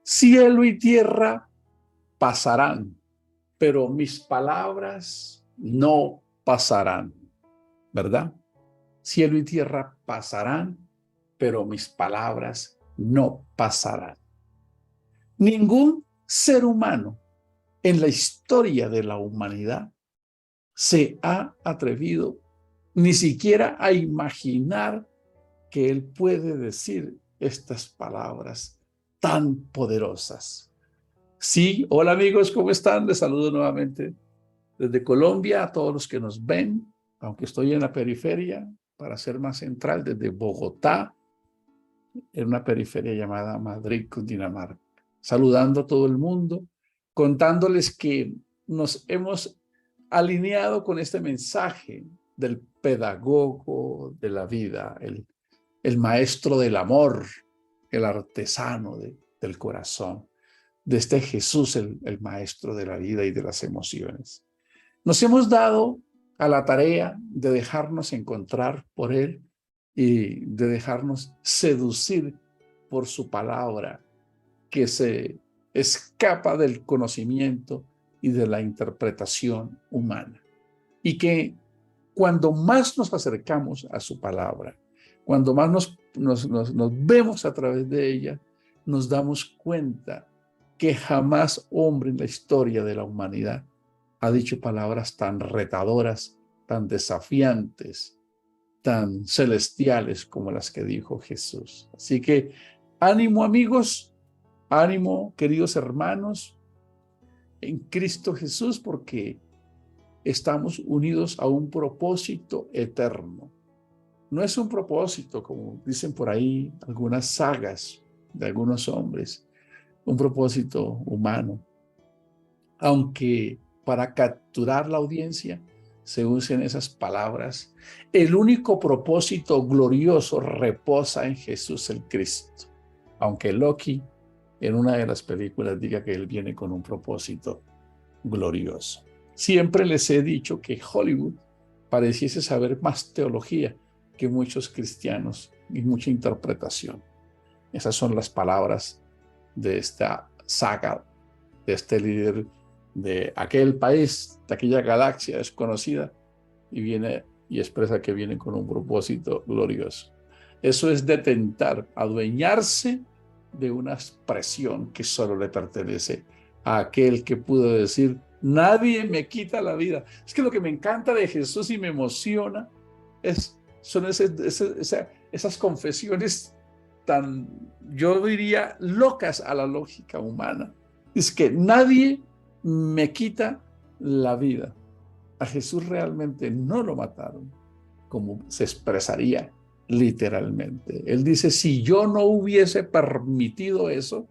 Cielo y tierra pasarán, pero mis palabras no pasarán, ¿verdad? Cielo y tierra pasarán, pero mis palabras no pasarán. Ningún ser humano en la historia de la humanidad se ha atrevido ni siquiera a imaginar que él puede decir estas palabras tan poderosas. Sí, hola amigos, ¿cómo están? Les saludo nuevamente desde Colombia a todos los que nos ven, aunque estoy en la periferia, para ser más central, desde Bogotá, en una periferia llamada Madrid, Cundinamarca. Saludando a todo el mundo, contándoles que nos hemos alineado con este mensaje del pedagogo de la vida, el maestro del amor, el artesano del corazón, de este Jesús, el maestro de la vida y de las emociones. Nos hemos dado a la tarea de dejarnos encontrar por Él y de dejarnos seducir por su palabra, que se escapa del conocimiento y de la interpretación humana. Y que cuando más nos acercamos a su palabra, cuando más nos vemos a través de ella, nos damos cuenta que jamás hombre en la historia de la humanidad ha dicho palabras tan retadoras, tan desafiantes, tan celestiales como las que dijo Jesús. Así que ánimo amigos, ánimo queridos hermanos en Cristo Jesús, porque estamos unidos a un propósito eterno. No es un propósito, como dicen por ahí algunas sagas de algunos hombres, un propósito humano, aunque para capturar la audiencia se usen esas palabras. El único propósito glorioso reposa en Jesús el Cristo, aunque Loki en una de las películas diga que él viene con un propósito glorioso. Siempre les he dicho que Hollywood pareciese saber más teología que muchos cristianos y mucha interpretación. Esas son las palabras de esta saga, de este líder de aquel país, de aquella galaxia desconocida, y viene y expresa que viene con un propósito glorioso. Eso es detentar, adueñarse de una expresión que solo le pertenece a aquel que pudo decir: nadie me quita la vida. Es que lo que me encanta de Jesús y me emociona son esas confesiones tan, yo diría, locas a la lógica humana. Es que nadie me quita la vida. A Jesús realmente no lo mataron, como se expresaría literalmente. Él dice: si yo no hubiese permitido eso,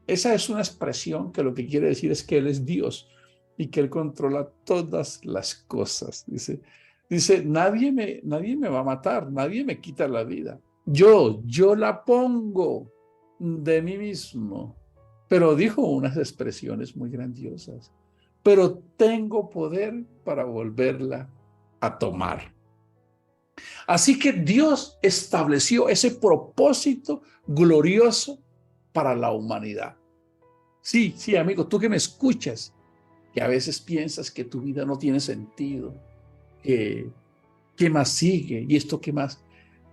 esa es una expresión que lo que quiere decir es que Él es Dios y que Él controla todas las cosas. Dice, nadie me va a matar, nadie me quita la vida. Yo la pongo de mí mismo. Pero dijo unas expresiones muy grandiosas. Pero tengo poder para volverla a tomar. Así que Dios estableció ese propósito glorioso para la humanidad. Sí, amigo, tú que me escuchas, que a veces piensas que tu vida no tiene sentido, que ¿qué más sigue? ¿Y esto qué más?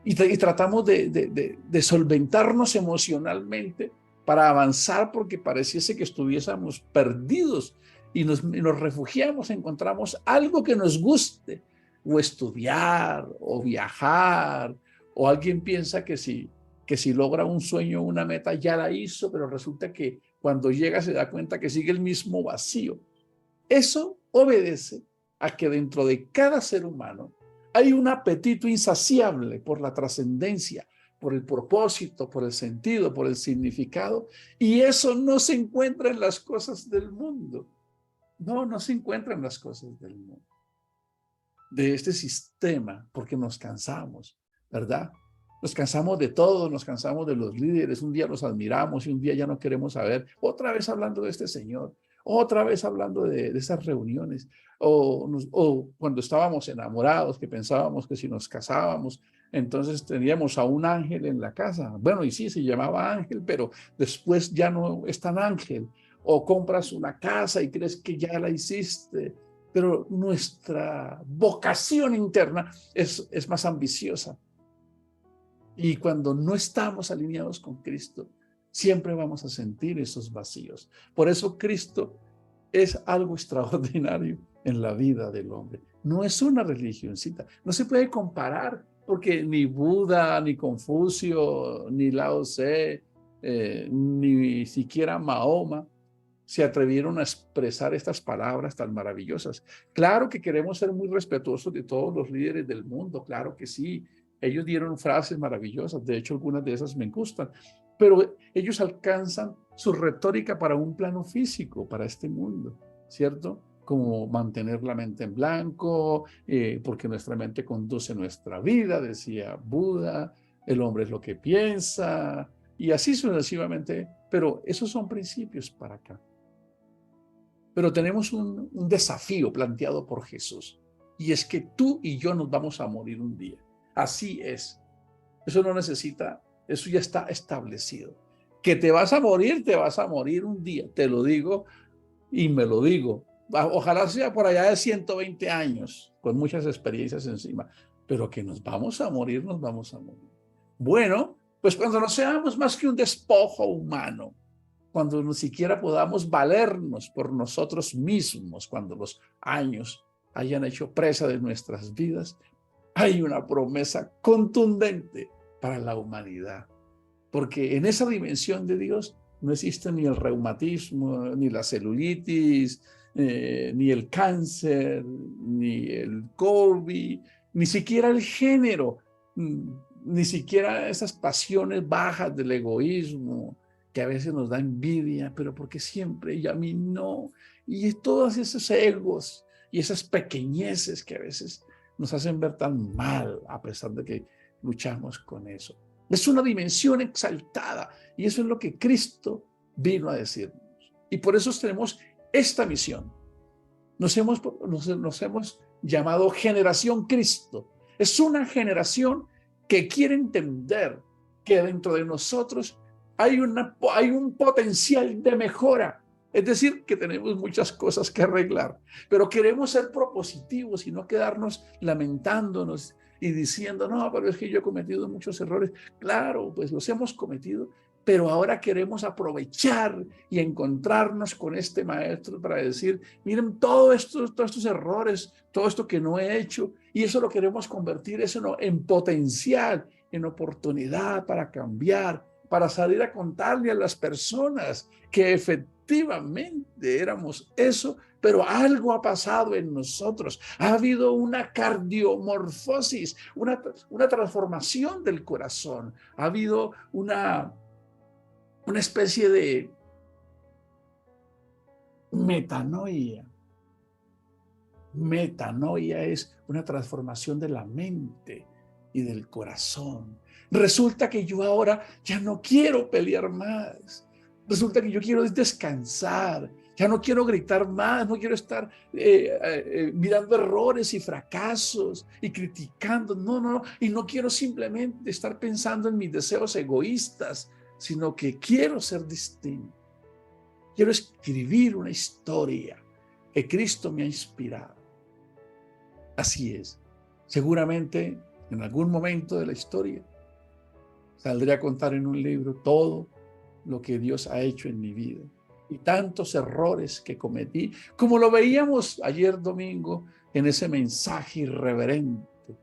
Y tratamos de solventarnos emocionalmente para avanzar, porque pareciese que estuviésemos perdidos y nos refugiamos, encontramos algo que nos guste, o estudiar, o viajar, o alguien piensa que si logra un sueño o una meta ya la hizo, pero resulta que cuando llega se da cuenta que sigue el mismo vacío. Eso obedece a que dentro de cada ser humano hay un apetito insaciable por la trascendencia, por el propósito, por el sentido, por el significado, y eso no se encuentra en las cosas del mundo. No se encuentra en las cosas del mundo, de este sistema, porque nos cansamos, ¿verdad? Nos cansamos de todo, nos cansamos de los líderes, un día los admiramos y un día ya no queremos saber, otra vez hablando de este señor, otra vez hablando de esas reuniones, o cuando estábamos enamorados, que pensábamos que si nos casábamos Entonces teníamos a un ángel en la casa. Bueno, y sí, se llamaba ángel, pero después ya no es tan ángel. O compras una casa y crees que ya la hiciste, pero nuestra vocación interna es más ambiciosa. Y cuando no estamos alineados con Cristo, siempre vamos a sentir esos vacíos. Por eso Cristo es algo extraordinario en la vida del hombre. No es una religioncita, no se puede comparar porque ni Buda, ni Confucio, ni Lao Tse, ni siquiera Mahoma se atrevieron a expresar estas palabras tan maravillosas. Claro que queremos ser muy respetuosos de todos los líderes del mundo, claro que sí. Ellos dieron frases maravillosas, de hecho algunas de esas me gustan, pero ellos alcanzan su retórica para un plano físico, para este mundo, ¿cierto? Como mantener la mente en blanco, porque nuestra mente conduce nuestra vida, decía Buda, el hombre es lo que piensa, y así sucesivamente, pero esos son principios para acá. Pero tenemos un desafío planteado por Jesús, y es que tú y yo nos vamos a morir un día. Así es. Eso no necesita, eso ya está establecido. Que te vas a morir un día, te lo digo y me lo digo. Ojalá sea por allá de 120 años, con muchas experiencias encima, pero que nos vamos a morir, nos vamos a morir. Bueno, pues cuando no seamos más que un despojo humano, cuando ni siquiera podamos valernos por nosotros mismos, cuando los años hayan hecho presa de nuestras vidas, hay una promesa contundente para la humanidad, porque en esa dimensión de Dios no existe ni el reumatismo, ni la celulitis, ni el cáncer, ni el COVID, ni siquiera el género, ni siquiera esas pasiones bajas del egoísmo que a veces nos da envidia, pero porque siempre y a mí no, y todos esos egos y esas pequeñeces que a veces nos hacen ver tan mal a pesar de que luchamos con eso. Es una dimensión exaltada y eso es lo que Cristo vino a decirnos. Y por eso tenemos esta misión. Nos hemos llamado Generación Cristo. Es una generación que quiere entender que dentro de nosotros hay un potencial de mejora. Es decir, que tenemos muchas cosas que arreglar, pero queremos ser propositivos y no quedarnos lamentándonos y diciendo, no, pero es que yo he cometido muchos errores. Claro, pues los hemos cometido, pero ahora queremos aprovechar y encontrarnos con este maestro para decir, miren todos estos errores, todo esto que no he hecho, y eso lo queremos convertir eso en potencial, en oportunidad para cambiar, para salir a contarle a las personas que efectivamente éramos eso, pero algo ha pasado en nosotros. Ha habido una cardiomorfosis, una transformación del corazón. Ha habido una especie de metanoia. Metanoia es una transformación de la mente y del corazón. Resulta que yo ahora ya no quiero pelear más. Resulta que yo quiero descansar. Ya no quiero gritar más, no quiero estar mirando errores y fracasos y criticando. No, no, no. Y no quiero simplemente estar pensando en mis deseos egoístas, sino que quiero ser distinto. Quiero escribir una historia que Cristo me ha inspirado. Así es. Seguramente en algún momento de la historia saldré a contar en un libro todo lo que Dios ha hecho en mi vida y tantos errores que cometí, como lo veíamos ayer domingo en ese mensaje irreverente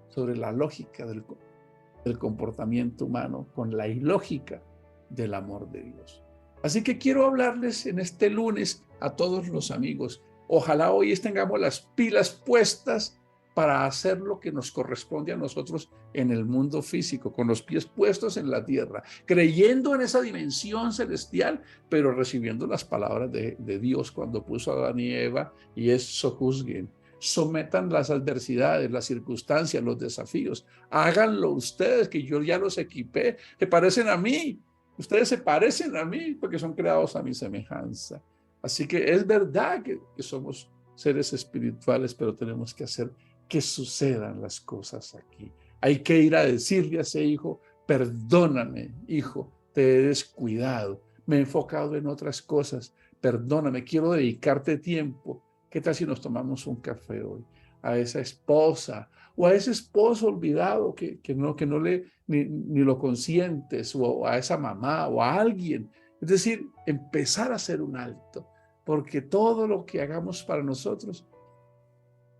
sobre la lógica del comportamiento humano con la ilógica del amor de Dios. Así que quiero hablarles en este lunes a todos los amigos. Ojalá hoy tengamos las pilas puestas para hacer lo que nos corresponde a nosotros en el mundo físico, con los pies puestos en la tierra, creyendo en esa dimensión celestial, pero recibiendo las palabras de Dios cuando puso a Adán y Eva, y es sojuzguen. Sometan las adversidades, las circunstancias, los desafíos. Háganlo ustedes, que yo ya los equipé. Se parecen a mí. Ustedes se parecen a mí porque son creados a mi semejanza. Así que es verdad que somos seres espirituales, pero tenemos que hacer que sucedan las cosas aquí. Hay que ir a decirle a ese hijo, perdóname, hijo, te he descuidado, me he enfocado en otras cosas, perdóname, quiero dedicarte tiempo. ¿Qué tal si nos tomamos un café hoy? A esa esposa o a ese esposo olvidado que no le ni lo consientes, o a esa mamá o a alguien. Es decir, empezar a hacer un alto, porque todo lo que hagamos para nosotros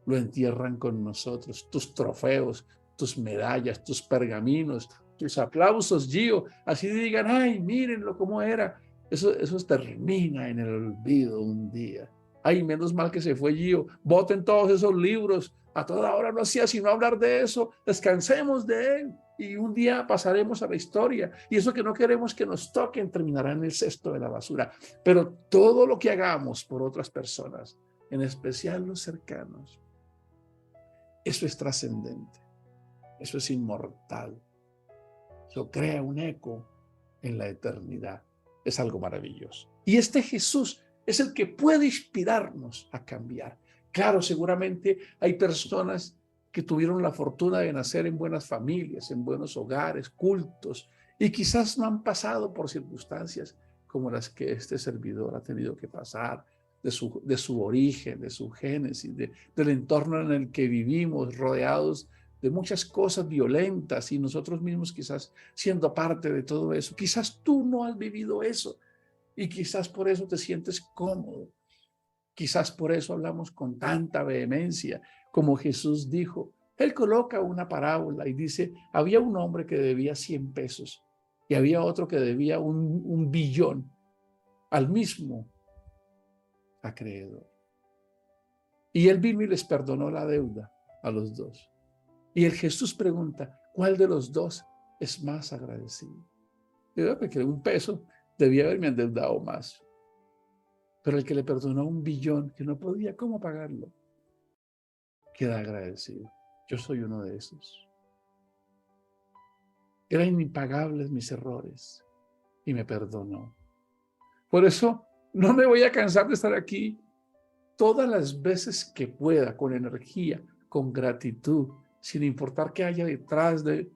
lo entierran con nosotros. Tus trofeos, tus medallas, tus pergaminos, tus aplausos, Gio, así digan, ay, mírenlo cómo era. Eso termina en el olvido un día. Ay, menos mal que se fue Gio. Boten todos esos libros. A toda hora no hacía sino hablar de eso. Descansemos de él. Y un día pasaremos a la historia. Y eso que no queremos que nos toquen terminará en el cesto de la basura. Pero todo lo que hagamos por otras personas, en especial los cercanos, eso es trascendente. Eso es inmortal. Eso crea un eco en la eternidad. Es algo maravilloso. Y este Jesús es el que puede inspirarnos a cambiar. Claro, seguramente hay personas que tuvieron la fortuna de nacer en buenas familias, en buenos hogares, cultos, y quizás no han pasado por circunstancias como las que este servidor ha tenido que pasar, de su origen, de su génesis, del entorno en el que vivimos, rodeados de muchas cosas violentas, y nosotros mismos quizás siendo parte de todo eso. Quizás tú no has vivido eso y quizás por eso te sientes cómodo. Quizás por eso hablamos con tanta vehemencia, como Jesús dijo. Él coloca una parábola y dice, había un hombre que debía 100 pesos y había otro que debía un billón al mismo acreedor. Y él vino y les perdonó la deuda a los dos. Y el Jesús pregunta, ¿cuál de los dos es más agradecido? Yo porque un peso debía haberme endeudado más. Pero el que le perdonó un billón, que no podía cómo pagarlo, queda agradecido. Yo soy uno de esos. Eran impagables mis errores y me perdonó. Por eso no me voy a cansar de estar aquí todas las veces que pueda, con energía, con gratitud, sin importar qué haya detrás de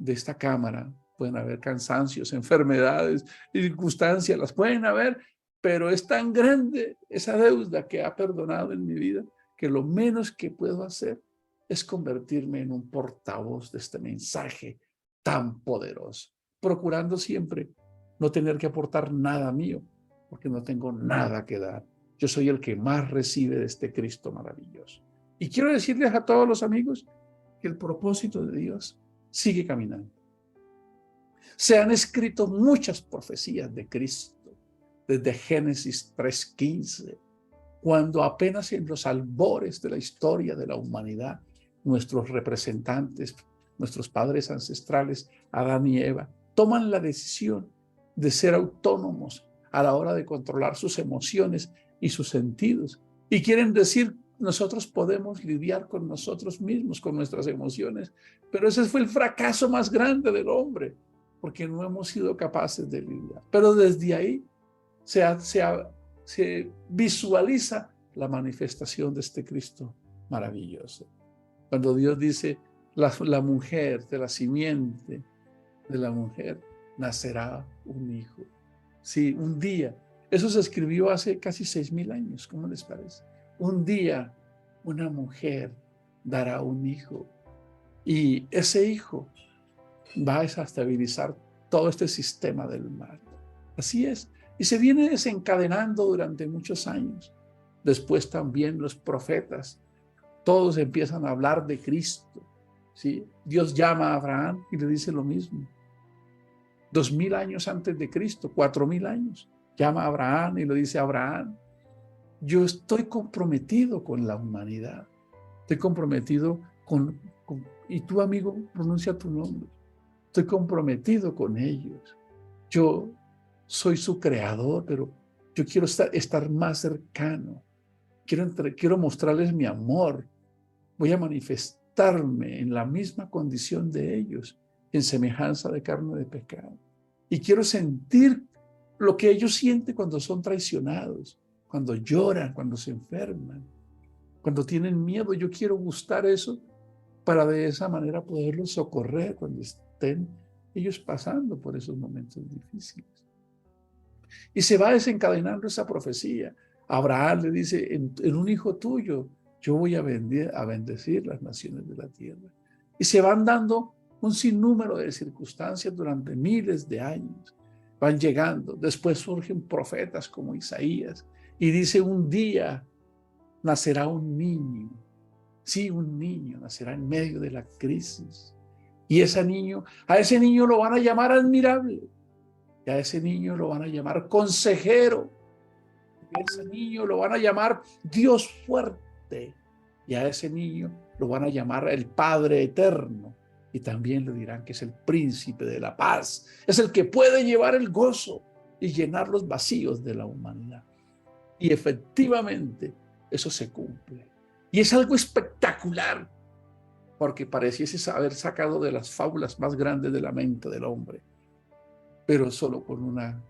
esta cámara. Pueden haber cansancios, enfermedades, circunstancias, las pueden haber, pero es tan grande esa deuda que ha perdonado en mi vida que lo menos que puedo hacer es convertirme en un portavoz de este mensaje tan poderoso, procurando siempre no tener que aportar nada mío, porque no tengo nada que dar. Yo soy el que más recibe de este Cristo maravilloso. Y quiero decirles a todos los amigos que el propósito de Dios sigue caminando. Se han escrito muchas profecías de Cristo, desde Génesis 3:15, cuando apenas en los albores de la historia de la humanidad, nuestros representantes, nuestros padres ancestrales, Adán y Eva, toman la decisión de ser autónomos a la hora de controlar sus emociones y sus sentidos. Y quieren decir, nosotros podemos lidiar con nosotros mismos, con nuestras emociones, pero ese fue el fracaso más grande del hombre, porque no hemos sido capaces de lidiar. Pero desde ahí se visualiza la manifestación de este Cristo maravilloso. Cuando Dios dice, la mujer, de la simiente de la mujer, nacerá un hijo. Sí, un día. Eso se escribió hace casi 6,000 años, ¿cómo les parece? Un día una mujer dará un hijo y ese hijo va a estabilizar todo este sistema del mal. Así es. Y se viene desencadenando durante muchos años. Después también los profetas, todos empiezan a hablar de Cristo. ¿Sí? Dios llama a Abraham y le dice lo mismo. 2,000 años antes de Cristo, 4,000 años, llama a Abraham y le dice a Abraham, yo estoy comprometido con la humanidad. Estoy comprometido y tú, amigo, pronuncia tu nombre. Estoy comprometido con ellos. Yo soy su creador, pero yo quiero estar más cercano. Quiero mostrarles mi amor. Voy a manifestarme en la misma condición de ellos, en semejanza de carne de pecado. Y quiero sentir lo que ellos sienten cuando son traicionados, cuando lloran, cuando se enferman, cuando tienen miedo. Yo quiero gustar eso para de esa manera poderlos socorrer cuando estén ellos pasando por esos momentos difíciles. Y se va desencadenando esa profecía. Abraham le dice, en un hijo tuyo, yo voy a bendecir las naciones de la tierra. Y se van dando un sinnúmero de circunstancias durante miles de años. Van llegando. Después surgen profetas como Isaías. Y dice, un día nacerá un niño. Sí, un niño nacerá en medio de la crisis. Y a ese niño lo van a llamar admirable. Y a ese niño lo van a llamar consejero. Y a ese niño lo van a llamar Dios fuerte. Y a ese niño lo van a llamar el Padre eterno. Y también le dirán que es el príncipe de la paz. Es el que puede llevar el gozo y llenar los vacíos de la humanidad. Y efectivamente eso se cumple. Y es algo espectacular, porque pareciese haber sacado de las fábulas más grandes de la mente del hombre, pero solo con una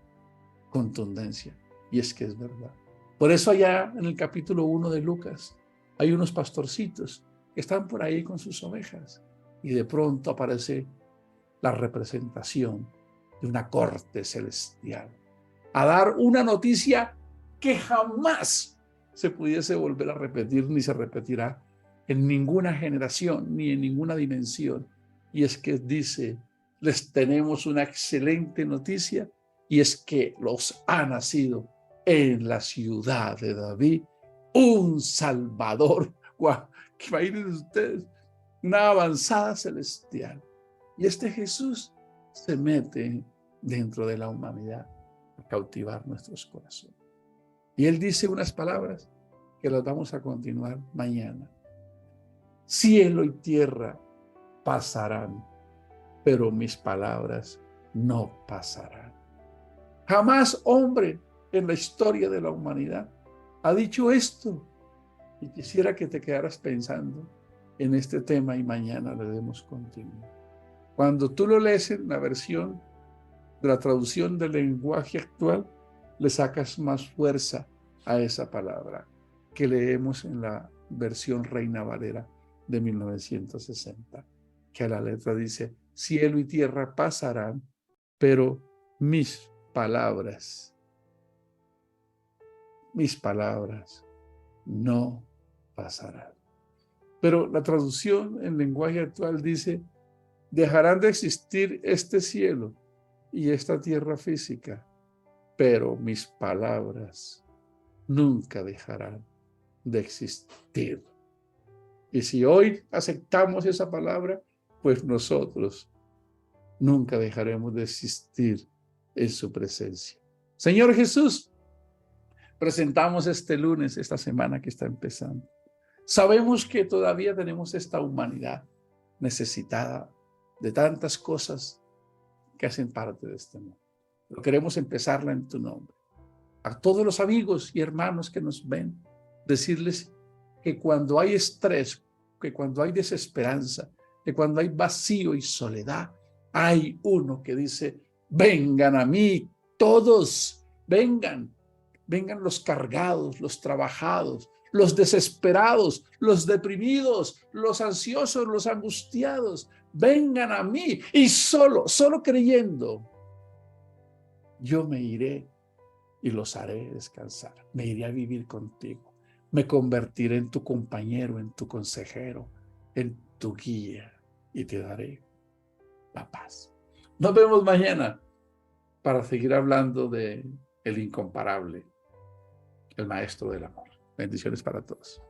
contundencia, y es que es verdad. Por eso allá en el capítulo 1 de Lucas hay unos pastorcitos que están por ahí con sus ovejas, y de pronto aparece la representación de una corte celestial a dar una noticia que jamás se pudiese volver a repetir, ni se repetirá en ninguna generación, ni en ninguna dimensión. Y es que dice, les tenemos una excelente noticia, y es que los ha nacido en la ciudad de David un Salvador. ¡Guau! Imagínense ustedes, una avanzada celestial. Y este Jesús se mete dentro de la humanidad a cautivar nuestros corazones. Y él dice unas palabras que las vamos a continuar mañana. Cielo y tierra pasarán, pero mis palabras no pasarán. Jamás hombre en la historia de la humanidad ha dicho esto. Y quisiera que te quedaras pensando en este tema y mañana le demos continuidad. Cuando tú lo lees en la versión de la traducción del lenguaje actual, le sacas más fuerza a esa palabra que leemos en la versión Reina Valera de 1960, que a la letra dice, cielo y tierra pasarán, pero mis palabras no pasarán. Pero la traducción en lenguaje actual dice, dejarán de existir este cielo y esta tierra física, pero mis palabras nunca dejarán de existir. Y si hoy aceptamos esa palabra, pues nosotros nunca dejaremos de existir en su presencia. Señor Jesús, presentamos este lunes, esta semana que está empezando. Sabemos que todavía tenemos esta humanidad necesitada de tantas cosas que hacen parte de este mundo. Pero queremos empezarla en tu nombre. A todos los amigos y hermanos que nos ven, decirles que cuando hay estrés, que cuando hay desesperanza, que cuando hay vacío y soledad, hay uno que dice, vengan a mí todos, vengan los cargados, los trabajados, los desesperados, los deprimidos, los ansiosos, los angustiados, vengan a mí y solo creyendo, yo me iré y los haré descansar. Me iré a vivir contigo. Me convertiré en tu compañero, en tu consejero, en tu guía y te daré la paz. Nos vemos mañana para seguir hablando de el incomparable, el maestro del amor. Bendiciones para todos.